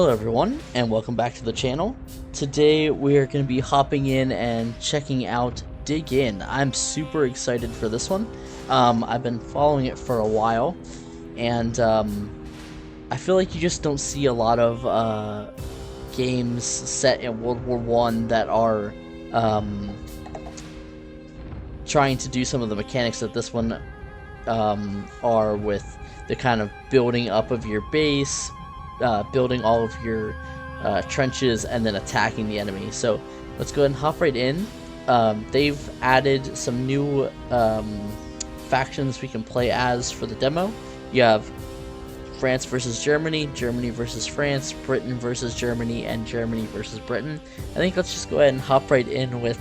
Hello everyone, and welcome back to the channel. Today we are going to be hopping in and checking out Dig In. I'm super excited for this one. I've been following it for a while, and I feel like you just don't see a lot of games set in World War One that are trying to do some of the mechanics that this one are, with the kind of building up of your base, building all of your trenches, and then attacking the enemy. So let's go ahead and hop right in. They've added some new factions we can play as for the demo. You have France versus Germany, Germany versus France, Britain versus Germany, and Germany versus Britain. I think let's just go ahead and hop right in with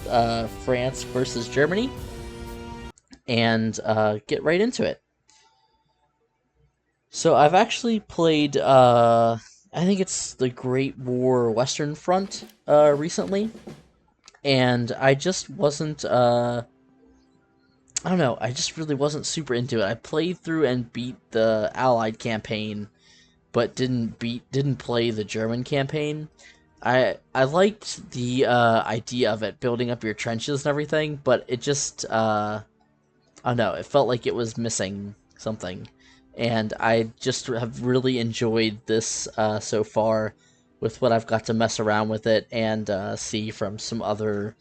France versus Germany and get right into it. So I've actually played, I think it's the Great War Western Front recently, and I just wasn't, I don't know, I just really wasn't super into it. I played through and beat the Allied campaign, but didn't play the German campaign. I liked the idea of it, building up your trenches and everything, but it just, I don't know, it felt like it was missing something. And I just have really enjoyed this so far with what I've got to mess around with it and see from some other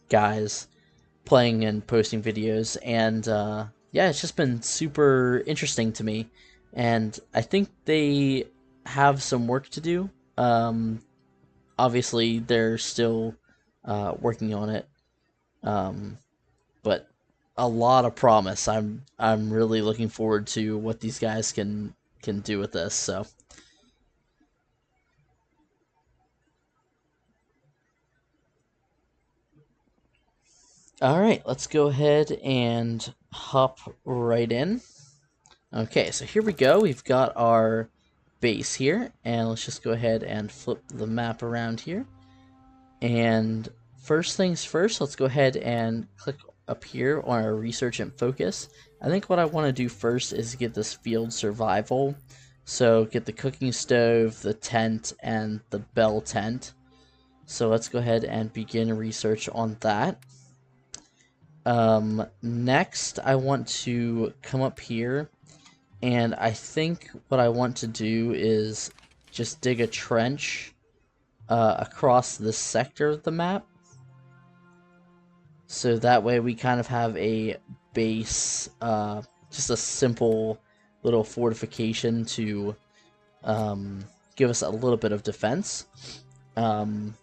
guys playing and posting videos. And yeah, it's just been super interesting to me. And I think they have some work to do. Obviously, they're still working on it. But a lot of promise. I'm really looking forward to what these guys can do with this. So all right, let's go ahead and hop right in. Okay, so here we go. We've got our base here, and let's just go ahead and flip the map around here. And first things first, let's go ahead and click up here on our research and focus. I think what I want to do first is get this field survival. So get the cooking stove, the tent, and the bell tent. So let's go ahead and begin research on that. Next, I want to come up here, and I think what I want to do is just dig a trench across this sector of the map. So that way we kind of have a base, just a simple little fortification to give us a little bit of defense. And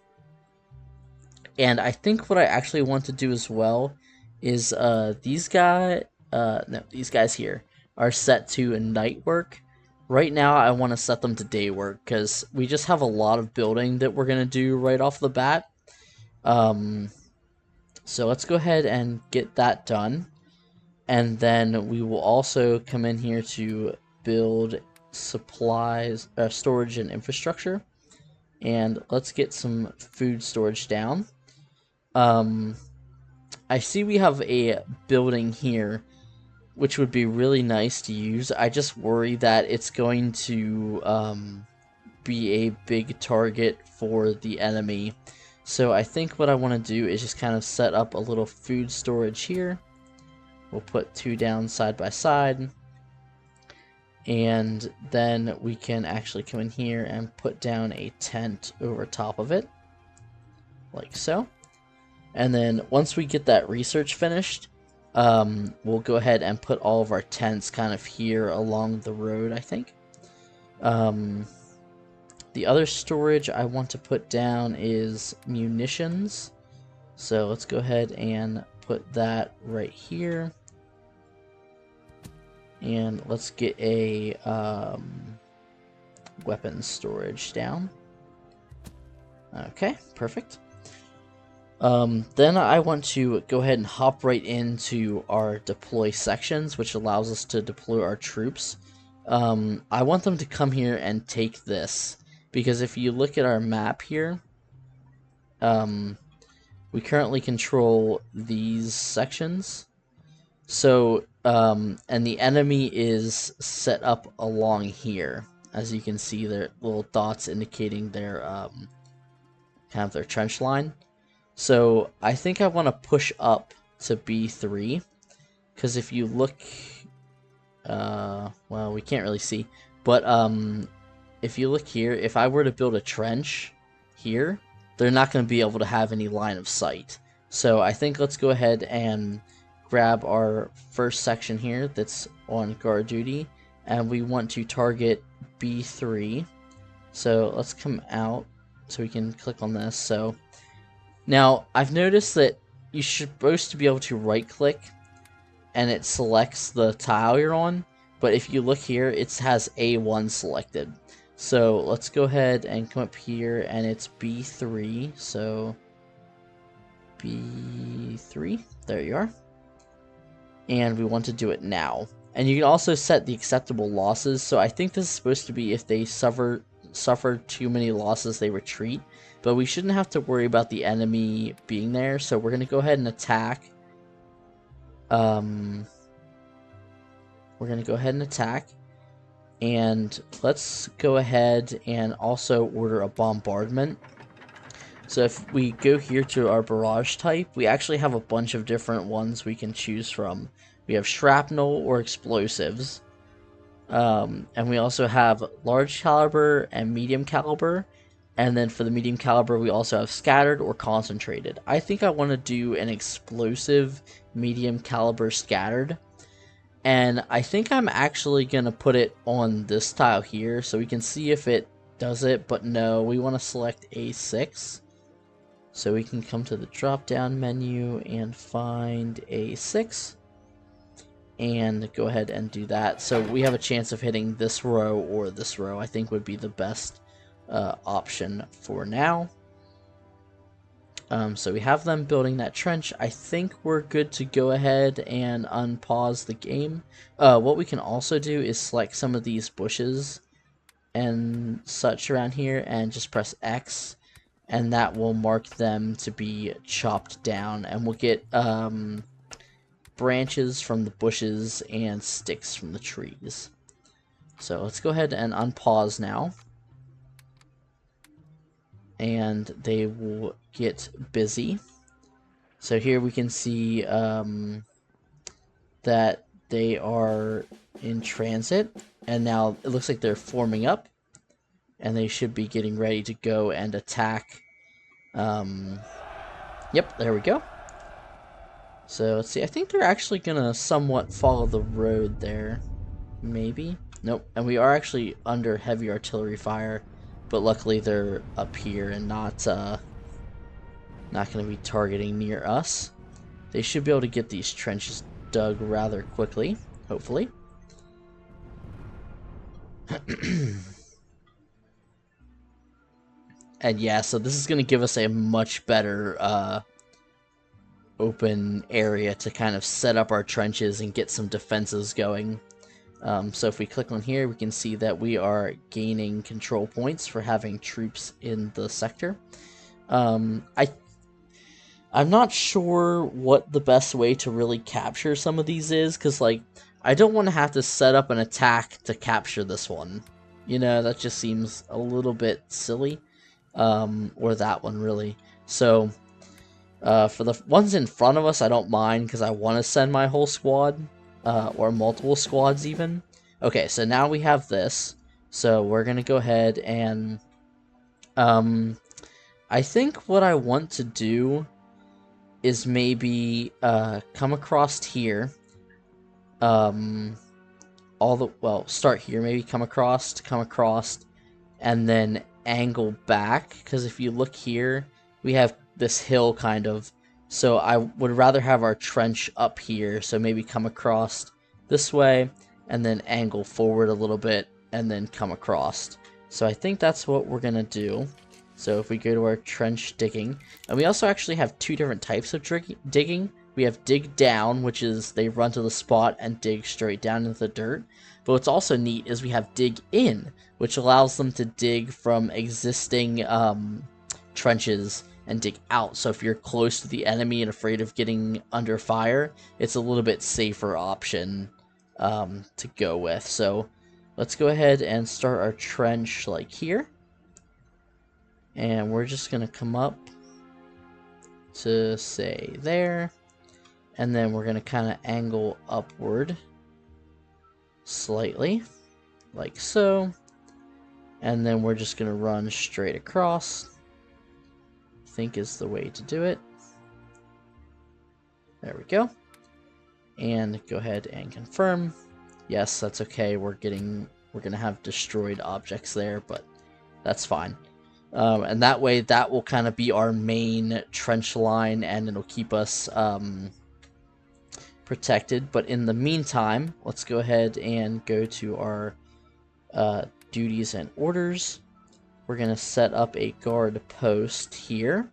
I think what I actually want to do as well is these guys here are set to night work. Right now I want to set them to day work because we just have a lot of building that we're going to do right off the bat. So let's go ahead and get that done. And then we will also come in here to build supplies, storage and infrastructure. And let's get some food storage down. I see we have a building here, which would be really nice to use. I just worry that it's going to be a big target for the enemy. So I think what I want to do is just kind of set up a little food storage here. We'll put two down side by side. And then we can actually come in here and put down a tent over top of it. Like so. And then once we get that research finished, we'll go ahead and put all of our tents kind of here along the road, I think. The other storage I want to put down is munitions. So let's go ahead and put that right here. And let's get a weapons storage down. Okay, perfect. Then I want to go ahead and hop right into our deploy sections, which allows us to deploy our troops. I want them to come here and take this, because if you look at our map here, we currently control these sections. So, and the enemy is set up along here. As you can see, their little dots indicating their kind of their trench line. So I think I want to push up to B3, because if you look, well, we can't really see, but if you look here, if I were to build a trench here, they're not going to be able to have any line of sight. So I think let's go ahead and grab our first section here that's on guard duty, and we want to target B3. So let's come out so we can click on this. So now I've noticed that you're supposed to be able to right click and it selects the tile you're on, but if you look here, it has A1 selected. So let's go ahead and come up here, and it's B3, so B3, there you are. And we want to do it now. And you can also set the acceptable losses, so I think this is supposed to be if they suffer too many losses, they retreat, but we shouldn't have to worry about the enemy being there, so we're going to go ahead and attack. We're going to go ahead and attack, and let's go ahead and also order a bombardment. So if we go here to our barrage type, we actually have a bunch of different ones we can choose from. We have shrapnel or explosives, and we also have large caliber and medium caliber, and then for the medium caliber we also have scattered or concentrated. I think I want to do an explosive medium caliber scattered, and I think I'm actually going to put it on this tile here so we can see if it does it, but no, we want to select A6. So we can come to the drop down menu and find A6 and go ahead and do that. So we have a chance of hitting this row or this row. I think would be the best option for now. So we have them building that trench. I think we're good to go ahead and unpause the game. What we can also do is select some of these bushes and such around here and just press X, and that will mark them to be chopped down, and we'll get branches from the bushes and sticks from the trees. So let's go ahead and unpause now, and they will get busy. So here we can see that they are in transit, and now it looks like they're forming up, and they should be getting ready to go and attack. Yep, there we go. So let's see, I think they're actually gonna somewhat follow the road there. Maybe? Nope, and we are actually under heavy artillery fire, but luckily they're up here and not gonna be targeting near us. They should be able to get these trenches dug rather quickly, hopefully. And yeah, so this is going to give us a much better open area to kind of set up our trenches and get some defenses going. So if we click on here, we can see that we are gaining control points for having troops in the sector. I'm not sure what the best way to really capture some of these is, because like I don't want to have to set up an attack to capture this one. You know, that just seems a little bit silly. Or that one really. So for the ones in front of us, I don't mind because I want to send my whole squad, or multiple squads even. Okay, so now we have this, so we're gonna go ahead and I think what I want to do is maybe come across here, start here, maybe come across, and then angle back, because if you look here, we have this hill kind of, so I would rather have our trench up here, so maybe come across this way and then angle forward a little bit and then come across. So I think that's what we're gonna do. So if we go to our trench digging, and we also actually have two different types of digging. We have dig down, which is they run to the spot and dig straight down into the dirt. But what's also neat is we have dig in, which allows them to dig from existing trenches and dig out. So if you're close to the enemy and afraid of getting under fire, it's a little bit safer option to go with. So let's go ahead and start our trench like here. And we're just going to come up to say there. And then we're going to kind of angle upward slightly, like so. And then we're just going to run straight across. I think is the way to do it. There we go. And go ahead and confirm. Yes, that's okay. We're going to have destroyed objects there, but that's fine. And that way, that will kind of be our main trench line, and it'll keep us protected. But in the meantime, let's go ahead and go to our duties and orders. We're going to set up a guard post here,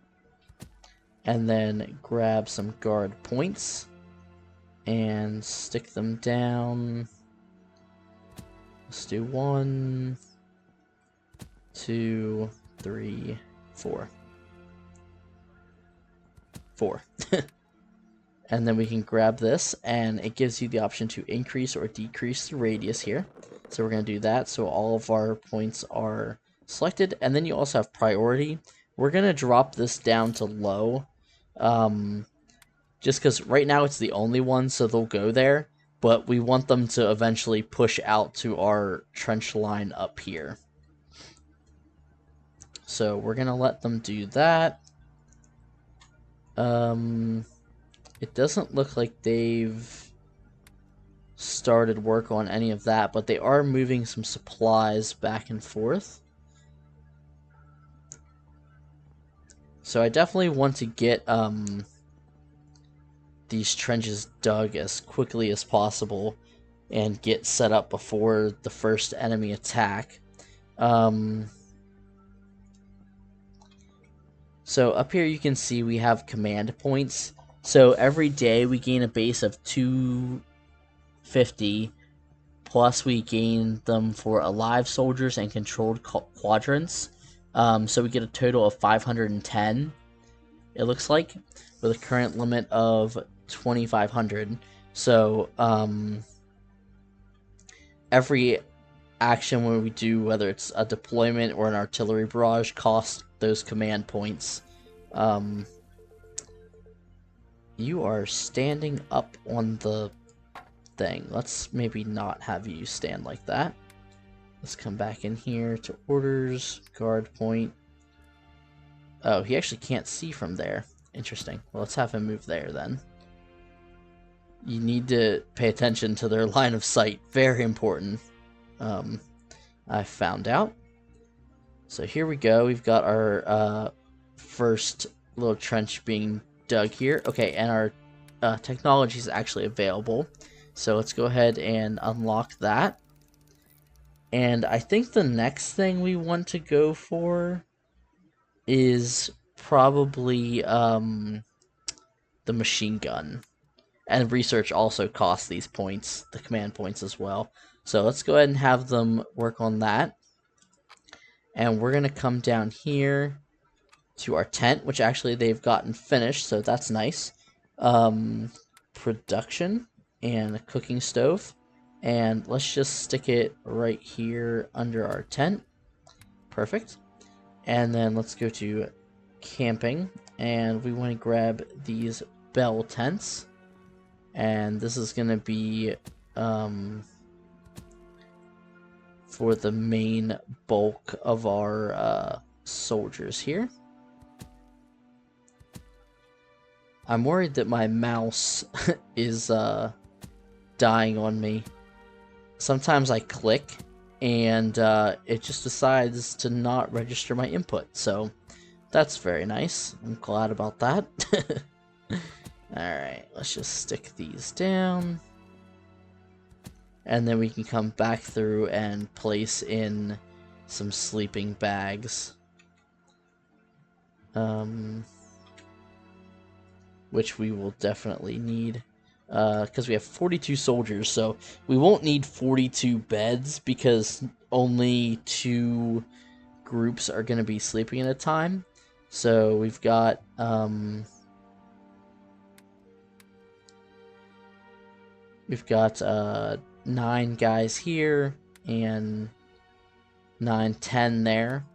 and then grab some guard points and stick them down. Let's do 1, 2, 3, 4. 4. And then we can grab this, and it gives you the option to increase or decrease the radius here. So we're going to do that, so all of our points are selected. And then you also have priority. We're going to drop this down to low, just because right now it's the only one, so they'll go there. But we want them to eventually push out to our trench line up here. So we're going to let them do that. It doesn't look like they've started work on any of that, but they are moving some supplies back and forth. So I definitely want to get these trenches dug as quickly as possible and get set up before the first enemy attack. So up here you can see we have command points. So every day we gain a base of 250, plus we gain them for alive soldiers and controlled quadrants. So we get a total of 510, it looks like, with a current limit of 2,500. So every action when we do, whether it's a deployment or an artillery barrage, costs those command points. You are standing up on the thing. Let's maybe not have you stand like that. Let's come back in here to orders, guard point. Oh, he actually can't see from there. Interesting. Well, let's have him move there then. You need to pay attention to their line of sight. Very important. I found out. So here we go. We've got our first little trench being dug here. Okay, and our technology is actually available. So let's go ahead and unlock that. And I think the next thing we want to go for is probably the machine gun. And research also costs these points, the command points as well. So let's go ahead and have them work on that. And we're going to come down here to our tent, which actually they've gotten finished, so that's nice. Production and a cooking stove. And let's just stick it right here under our tent. Perfect. And then let's go to camping, and we want to grab these bell tents. And this is going to be for the main bulk of our soldiers here. I'm worried that my mouse is dying on me. Sometimes I click and it just decides to not register my input, so that's very nice. I'm glad about that. Alright, let's just stick these down. And then we can come back through and place in some sleeping bags. Which we will definitely need. Because we have 42 soldiers, so we won't need 42 beds because only 2 groups are going to be sleeping at a time. So we've got 9 guys here and 9, 10 there.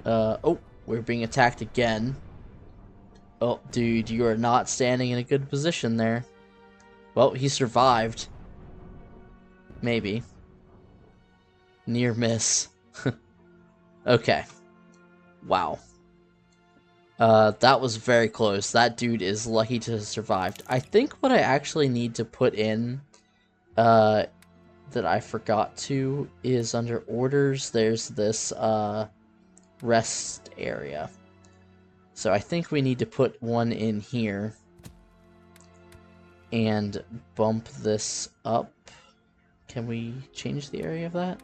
Oh, we're being attacked again. Oh, dude, you are not standing in a good position there. Well, he survived. Maybe. Near miss. Okay. Wow. That was very close. That dude is lucky to have survived. I think what I actually need to put in, that I forgot to, is under orders, there's this, rest area. So I think we need to put one in here and bump this up. Can we change the area of that?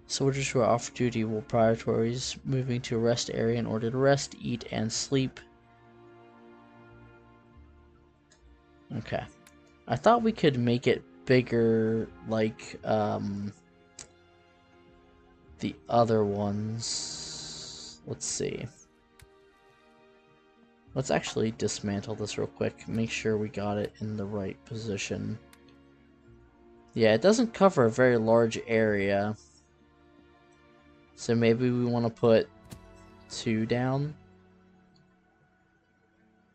Soldiers who are off duty will prioritize moving to a rest area in order to rest, eat, and sleep. Okay. I thought we could make it bigger like the other ones. Let's see. Let's actually dismantle this real quick. Make sure we got it in the right position. Yeah, it doesn't cover a very large area. So maybe we want to put 2 down.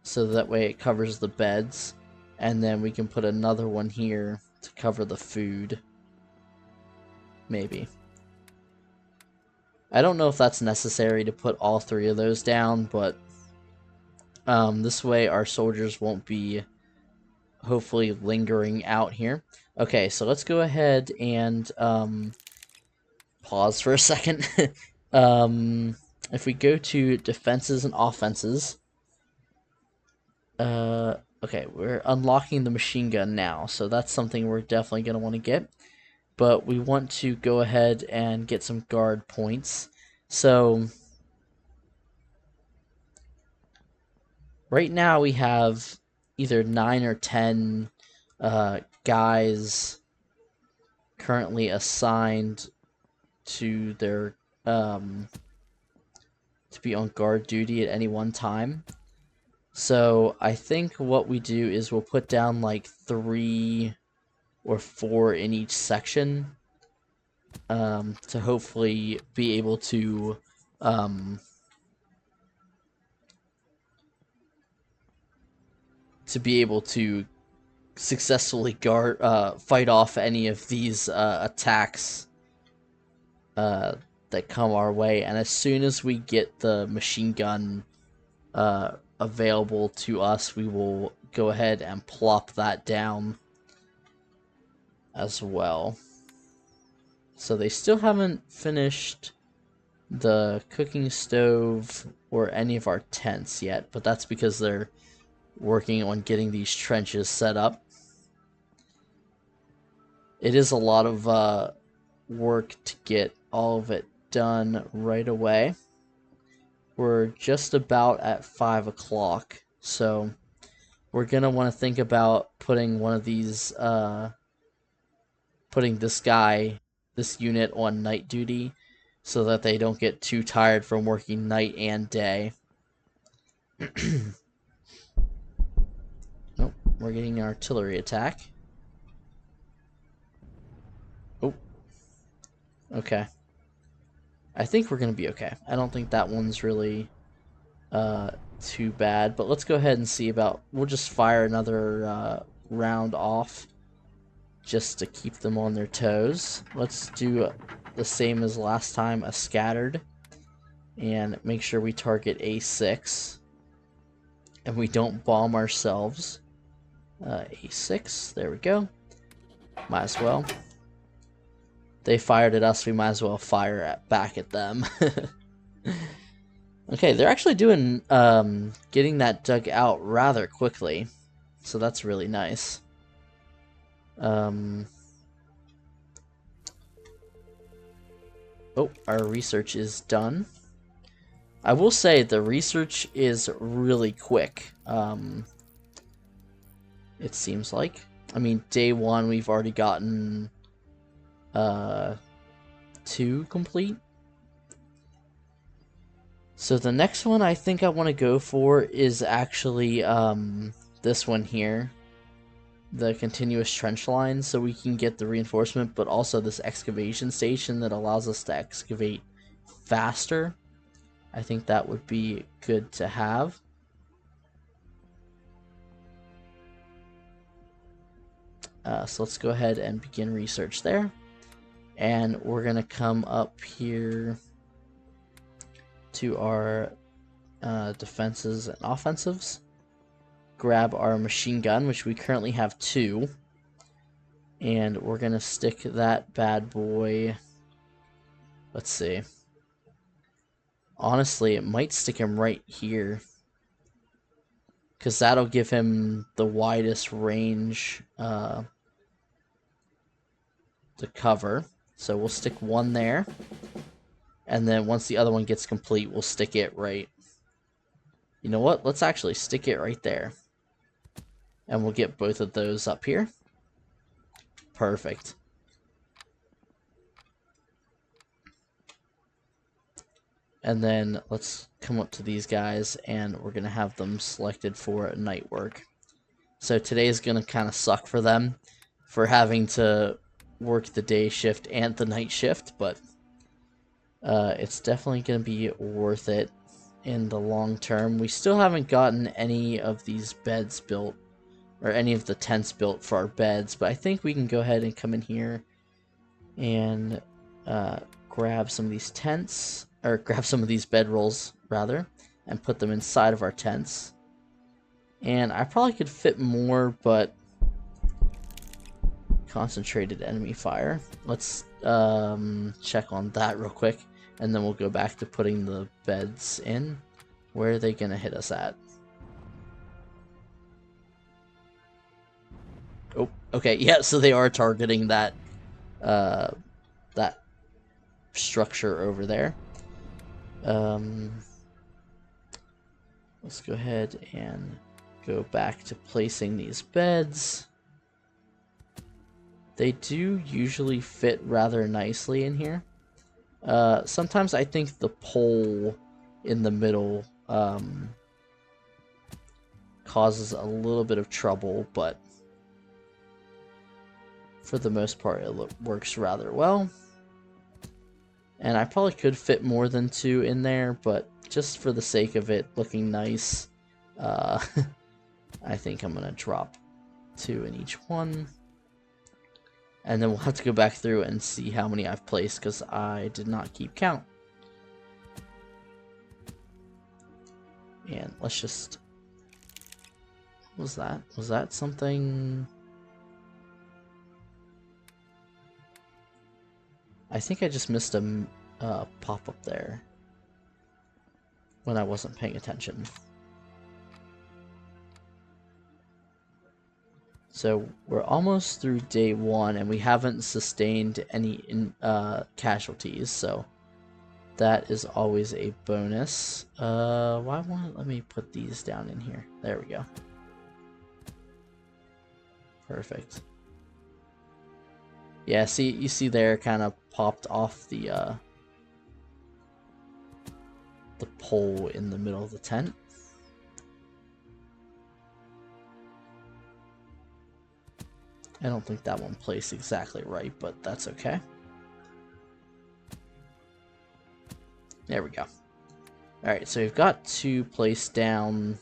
So that way it covers the beds. And then we can put another one here to cover the food. Maybe. I don't know if that's necessary to put all 3 of those down, but this way our soldiers won't be hopefully lingering out here. Okay, so let's go ahead and pause for a second. If we go to defenses and offenses, okay, we're unlocking the machine gun now, so that's something we're definitely going to want to get. But we want to go ahead and get some guard points. So right now we have either 9 or 10 guys currently assigned to their to be on guard duty at any one time. So I think what we do is we'll put down like 3 or 4 in each section, to hopefully be able to successfully fight off any of these attacks that come our way. And as soon as we get the machine gun available to us, we will go ahead and plop that down as well. So they still haven't finished the cooking stove or any of our tents yet, but that's because they're working on getting these trenches set up. It is a lot of work to get all of it done right away. We're just about at 5 o'clock, so we're gonna want to think about putting one of these, putting this unit on night duty, so that they don't get too tired from working night and day. Nope, we're getting an artillery attack. Oh, okay. I think we're gonna be okay. I don't think that one's really too bad, but let's go ahead and see about, we'll just fire another round off just to keep them on their toes. Let's do the same as last time, a scattered, and make sure we target A6 and we don't bomb ourselves. A6, there we go. Might as well. They fired at us, we might as well fire back at them. Okay, they're actually doing getting that dug out rather quickly, so that's really nice. Oh, our research is done. I will say the research is really quick. It seems like. I mean, day 1 we've already gotten 2 complete. So the next one I think I want to go for is actually this one here, the continuous trench line, so we can get the reinforcement, but also this excavation station that allows us to excavate faster. I think that would be good to have. So let's go ahead and begin research there. And we're going to come up here to our defenses and offensives. Grab our machine gun, which we currently have 2. And we're going to stick that bad boy... Let's see. Honestly, it might stick him right here, because that'll give him the widest range to cover. So we'll stick 1 there, and then once the other one gets complete, we'll stick it right... You know what? Let's actually stick it right there. And we'll get both of those up here. Perfect. And then let's come up to these guys, and we're going to have them selected for night work. So today is going to kind of suck for them for having to work the day shift and the night shift, but it's definitely going to be worth it in the long term. We still haven't gotten any of these beds built, or any of the tents built for our beds, but I think we can go ahead and come in here and grab some of these tents, or grab some of these bedrolls rather, and put them inside of our tents. And I probably could fit more, but concentrated enemy fire. Let's check on that real quick, and then we'll go back to putting the beds in. Where are they gonna hit us at? Oh, okay, yeah, so they are targeting that that structure over there. Let's go ahead and go back to placing these beds. They do usually fit rather nicely in here. Sometimes I think the pole in the middle causes a little bit of trouble, but for the most part it works rather well. And I probably could fit more than 2 in there, but just for the sake of it looking nice, I think I'm going to drop 2 in each one. And then we'll have to go back through and see how many I've placed, because I did not keep count. And let's just... What was that? Was that something... I think I just missed a pop-up there when I wasn't paying attention. So we're almost through day 1, and we haven't sustained any casualties, so that is always a bonus. Why won't it let me put these down in here? There we go. Perfect. Yeah, see, you see there, kind of popped off the pole in the middle of the tent. I don't think that one placed exactly right, but that's okay. There we go. Alright, so we've got 2 placed down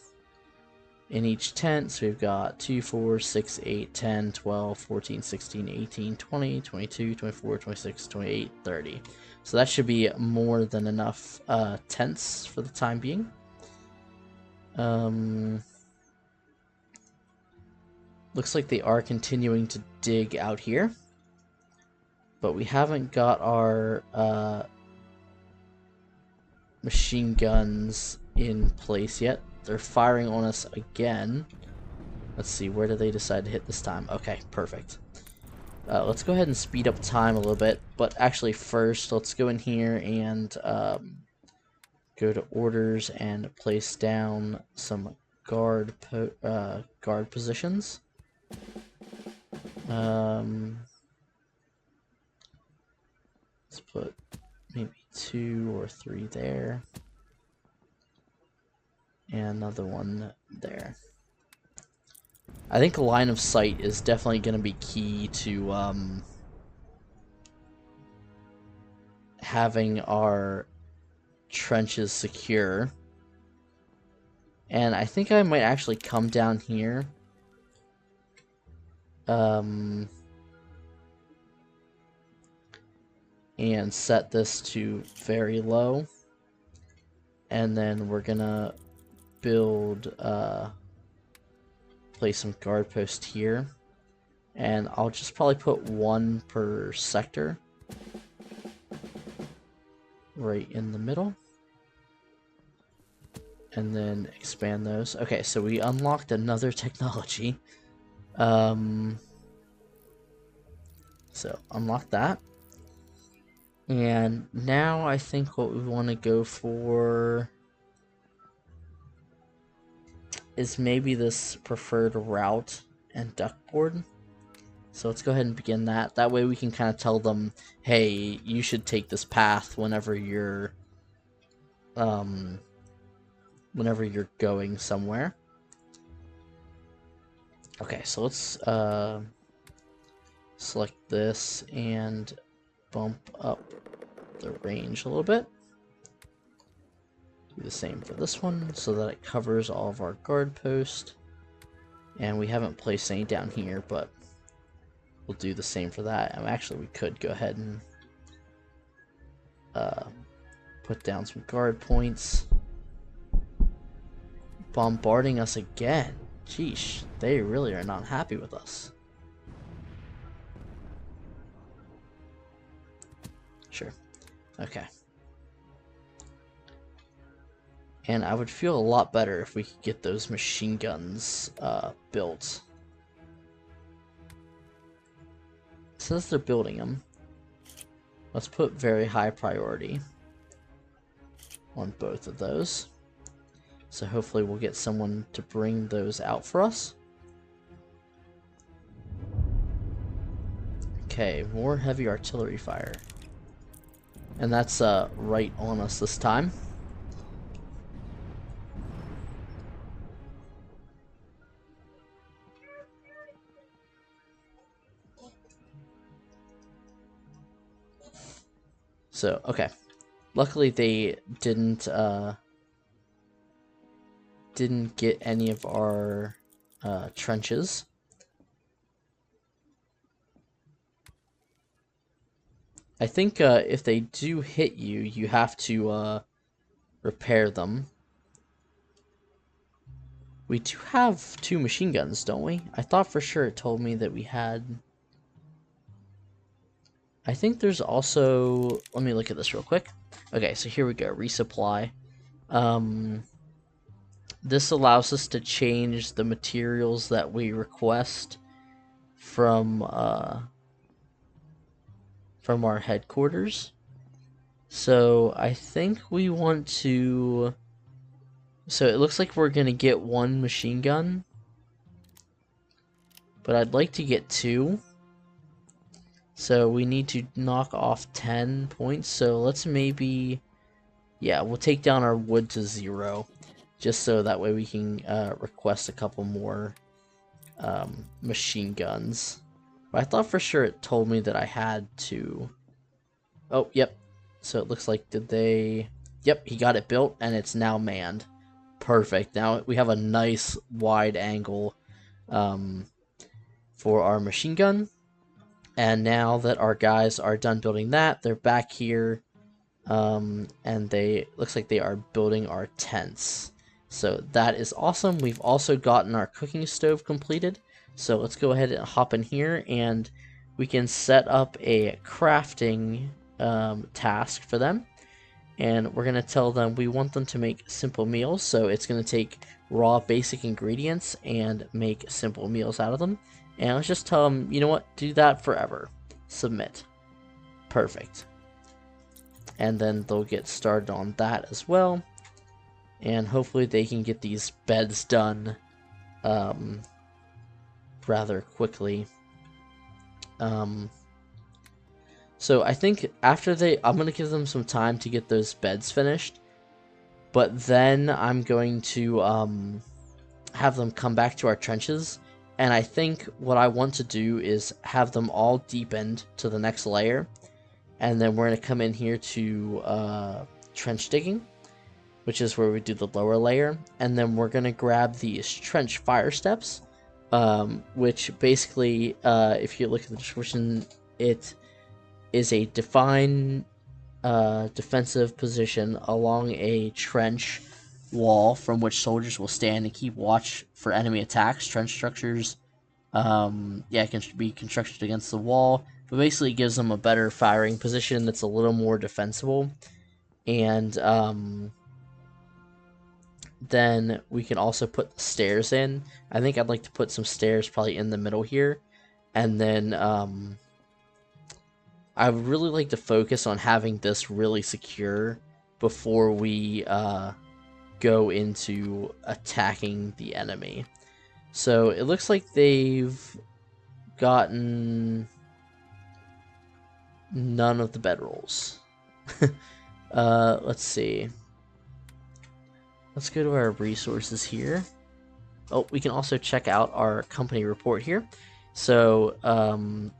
in each tent. So we've got 2, 4, 6, 8, 10, 12, 14, 16, 18, 20, 22, 24, 26, 28, 30. So that should be more than enough tents for the time being. Looks like they are continuing to dig out here, but we haven't got our machine guns in place yet. They're firing on us again. Let's see, where do they decide to hit this time? Okay, perfect. Let's go ahead and speed up time a little bit, but actually first, let's go in here and go to orders and place down some guard positions. Let's put maybe 2 or 3 there. And another one there. I think line of sight is definitely going to be key to having our trenches secure. And I think I might actually come down here. And set this to very low. And then we're gonna build, place some guard post here. And I'll just probably put 1 per sector. Right in the middle. And then expand those. Okay, so we unlocked another technology. So unlock that. And now I think what we want to go for is maybe this preferred route and duckboard. So let's go ahead and begin that. That way we can kind of tell them, hey, you should take this path whenever you're going somewhere. Okay, so let's select this and bump up the range a little bit. Do the same for this one so that it covers all of our guard post. And we haven't placed any down here, but we'll do the same for that. And actually, we could go ahead and put down some guard points. Bombarding us again. Sheesh, they really are not happy with us. Sure. Okay. And I would feel a lot better if we could get those machine guns built. Since they're building them, let's put very high priority on both of those. So hopefully we'll get someone to bring those out for us. Okay, more heavy artillery fire. And that's right on us this time. So, okay. Luckily they didn't get any of our trenches. I think if they do hit you, you have to repair them. We do have 2 machine guns, don't we? I thought for sure it told me that we had... I think there's also... Let me look at this real quick. Okay, so here we go. Resupply. This allows us to change the materials that we request from our headquarters. So I think we want to... So it looks like we're going to get 1 machine gun. But I'd like to get 2. So we need to knock off 10 points. So let's maybe... Yeah, we'll take down our wood to 0. Just so that way we can request a couple more machine guns. But I thought for sure it told me that I had to... Oh, yep. So it looks like, did they... Yep, he got it built and it's now manned. Perfect. Now we have a nice wide angle for our machine gun. And now that our guys are done building that, they're back here. And they looks like they are building our tents. So that is awesome. We've also gotten our cooking stove completed. So let's go ahead and hop in here and we can set up a crafting task for them. And we're going to tell them we want them to make simple meals. So it's going to take raw basic ingredients and make simple meals out of them. And let's just tell them, you know what, do that forever. Submit. Perfect. And then they'll get started on that as well. And hopefully they can get these beds done rather quickly. So I think after I'm going to give them some time to get those beds finished. But then I'm going to have them come back to our trenches. And I think what I want to do is have them all deepened to the next layer. And then we're going to come in here to trench digging, which is where we do the lower layer. And then we're going to grab these trench fire steps, which basically, if you look at the description, it is a defined defensive position along a trench wall from which soldiers will stand and keep watch for enemy attacks. Trench structures, can be constructed against the wall, but basically it gives them a better firing position that's a little more defensible. And then we can also put stairs in. I think I'd like to put some stairs probably in the middle here, and then I would really like to focus on having this really secure before we go into attacking the enemy. So it looks like they've gotten none of the bedrolls. Let's see. Let's go to our resources here. Oh, we can also check out our company report here. So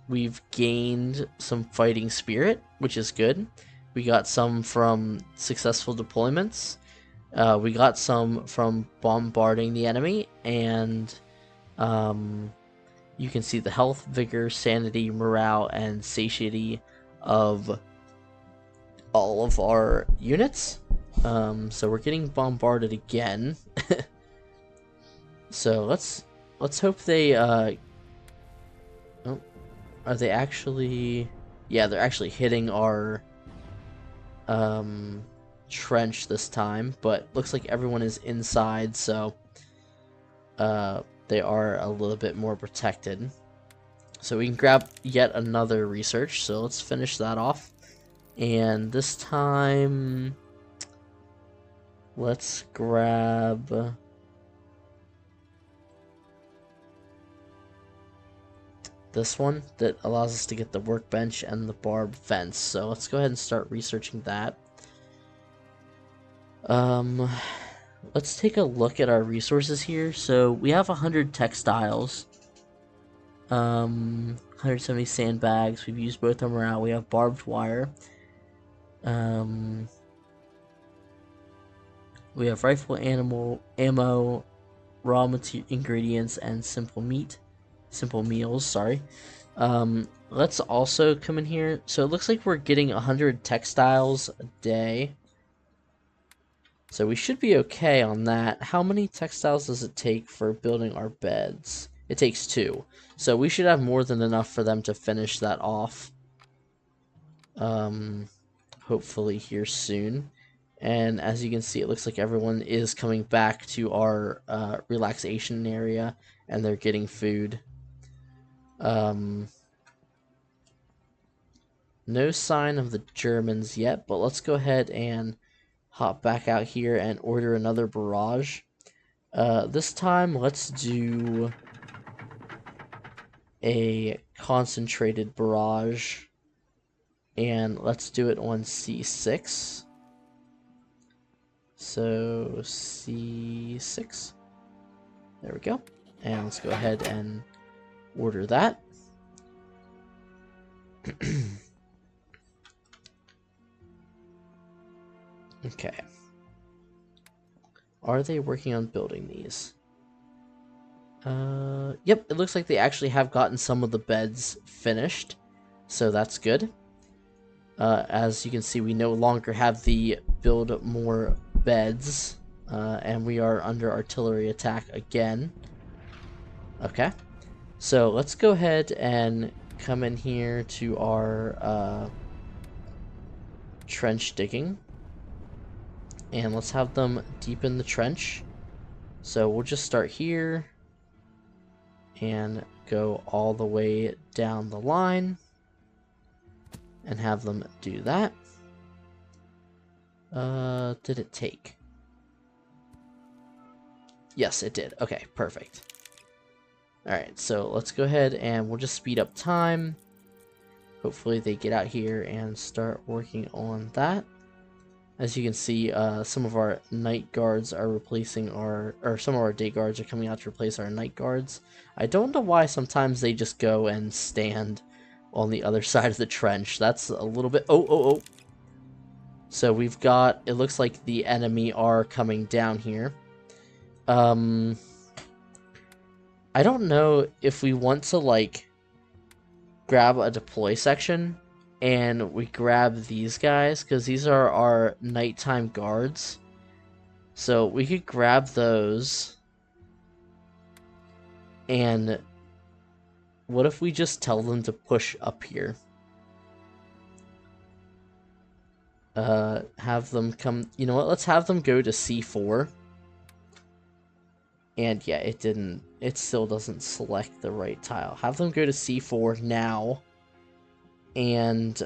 we've gained some fighting spirit, which is good. We got some from successful deployments. We got some from bombarding the enemy, and you can see the health, vigor, sanity, morale, and satiety of all of our units. So we're getting bombarded again. So let's hope they are they actually... Yeah, they're actually hitting our trench this time, but looks like everyone is inside, so they are a little bit more protected. So we can grab yet another research, so let's finish that off. And this time, let's grab... this one that allows us to get the workbench and the barbed fence. So let's go ahead and start researching that. Let's take a look at our resources here. So we have 100 textiles, 170 sandbags. We've used both of them out. We have barbed wire. We have rifle ammo, raw material ingredients, and simple meals, sorry. Let's also come in here. So it looks like we're getting 100 textiles a day. So we should be okay on that. How many textiles does it take for building our beds? It takes 2. So we should have more than enough for them to finish that off. Hopefully here soon. And as you can see, it looks like everyone is coming back to our relaxation area, and they're getting food. No sign of the Germans yet, but let's go ahead and hop back out here and order another barrage. This time, let's do a concentrated barrage, and let's do it on C6. So, C6. There we go. And let's go ahead and order that. Okay. Are they working on building these? Yep, it looks like they actually have gotten some of the beds finished, so that's good. As you can see, we no longer have the build more beds, and we are under artillery attack again. Okay, so let's go ahead and come in here to our trench digging, and let's have them deepen the trench. So we'll just start here and go all the way down the line and have them do that. Did it take? Yes, it did. Okay, perfect. Alright, so let's go ahead and we'll just speed up time. hopefully they get out here and start working on that. As you can see, some of our night guards are replacing or some of our day guards are coming out to replace our night guards. I don't know why sometimes they just go and stand on the other side of the trench. That's a little bit... Oh. So we've got... It looks like the enemy are coming down here. I don't know if we want to, like, grab a deploy section and we grab these guys, because these are our nighttime guards. So we could grab those. And what if we just tell them to push up here? Have them come... You know what? Let's have them go to C4. And yeah, it didn't... It still doesn't select the right tile. Have them go to C4 now. And,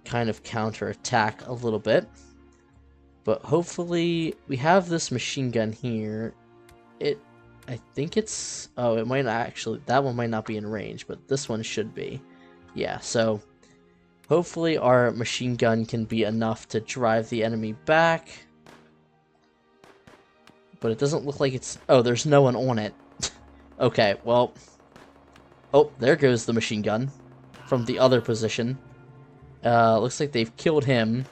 kind of counterattack a little bit. But hopefully... We have this machine gun here. I think it's... Oh, it might not actually... That one might not be in range, but this one should be. Yeah, so... Hopefully our machine gun can be enough to drive the enemy back. But it doesn't look like it's... Oh, there's no one on it. Okay, well... Oh, there goes the machine gun from the other position. Looks like they've killed him,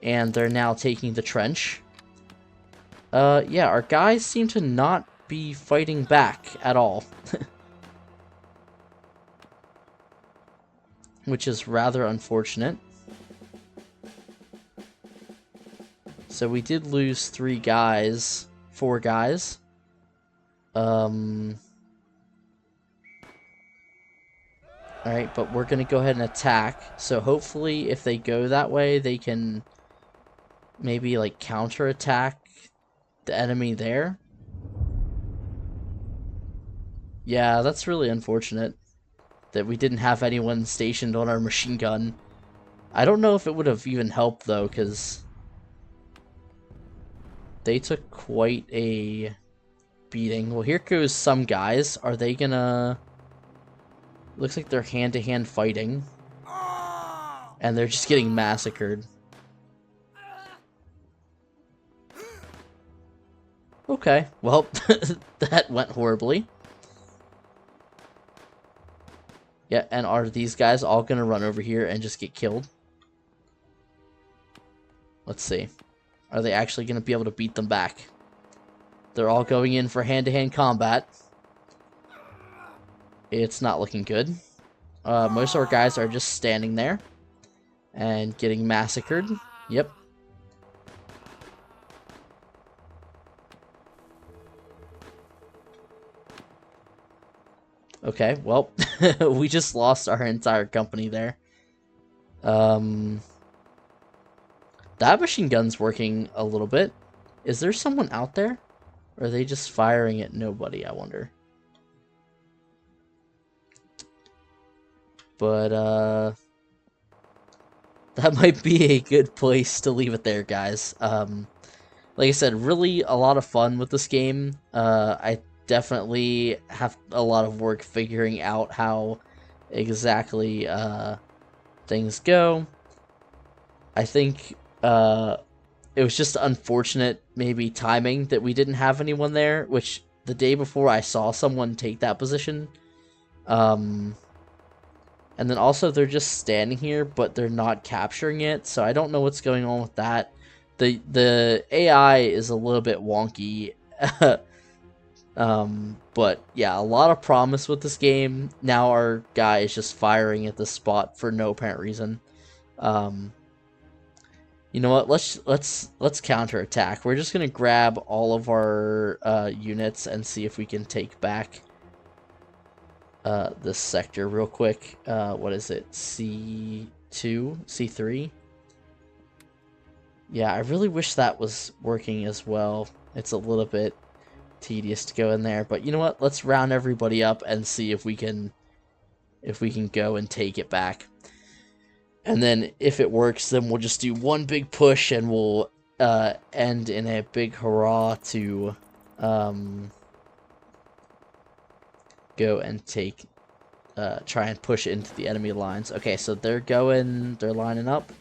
and they're now taking the trench. Yeah, our guys seem to not be fighting back at all. Which is rather unfortunate. So we did lose 4 guys. Alright, but we're going to go ahead and attack. So hopefully if they go that way, they can maybe like counterattack the enemy there. Yeah, that's really unfortunate that we didn't have anyone stationed on our machine gun. I don't know if it would have even helped though, because they took quite a beating. Well, here goes some guys. Are they gonna... Looks like they're hand-to-hand fighting. And they're just getting massacred. Okay, well, that went horribly. Yeah, and are these guys all gonna run over here and just get killed? Let's see. Are they actually gonna be able to beat them back? They're all going in for hand-to-hand combat. It's not looking good. Most of our guys are just standing there and getting massacred. Yep. Okay, well, we just lost our entire company there. That machine gun's working a little bit. Is there someone out there? Or are they just firing at nobody, I wonder? But, that might be a good place to leave it there, guys. Like I said, really a lot of fun with this game. I definitely have a lot of work figuring out how exactly things go. I think it was just unfortunate maybe timing that we didn't have anyone there, which the day before I saw someone take that position. And then also they're just standing here, but they're not capturing it, so I don't know what's going on with that. The AI is a little bit wonky. But yeah, a lot of promise with this game. Now our guy is just firing at the spot for no apparent reason. You know what? Let's counterattack. We're just gonna grab all of our units and see if we can take back this sector real quick. What is it? C2? C3? Yeah, I really wish that was working as well. It's a little bit tedious to go in there, but you know what? Let's round everybody up and see if we can go and take it back. And then if it works, then we'll just do one big push and we'll end in a big hurrah to go and try and push into the enemy lines. Okay, so they're lining up.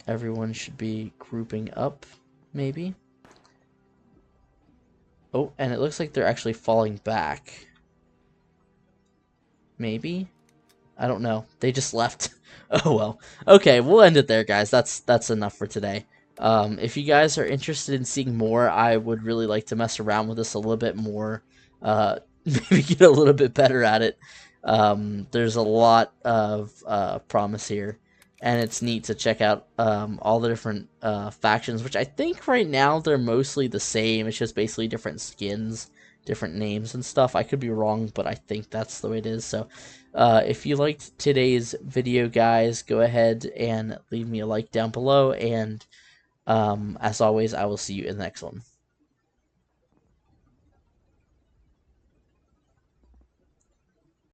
Everyone should be grouping up, maybe. Oh, and it looks like they're actually falling back. Maybe? I don't know. They just left. Oh well. Okay, we'll end it there, guys. That's enough for today. If you guys are interested in seeing more, I would really like to mess around with this a little bit more. Maybe get a little bit better at it. There's a lot of promise here, and it's neat to check out all the different factions, which I think right now they're mostly the same. It's just basically different skins, different names and stuff. I could be wrong, but I think that's the way it is. So if you liked today's video, guys, go ahead and leave me a like down below, and as always, I will see you in the next one.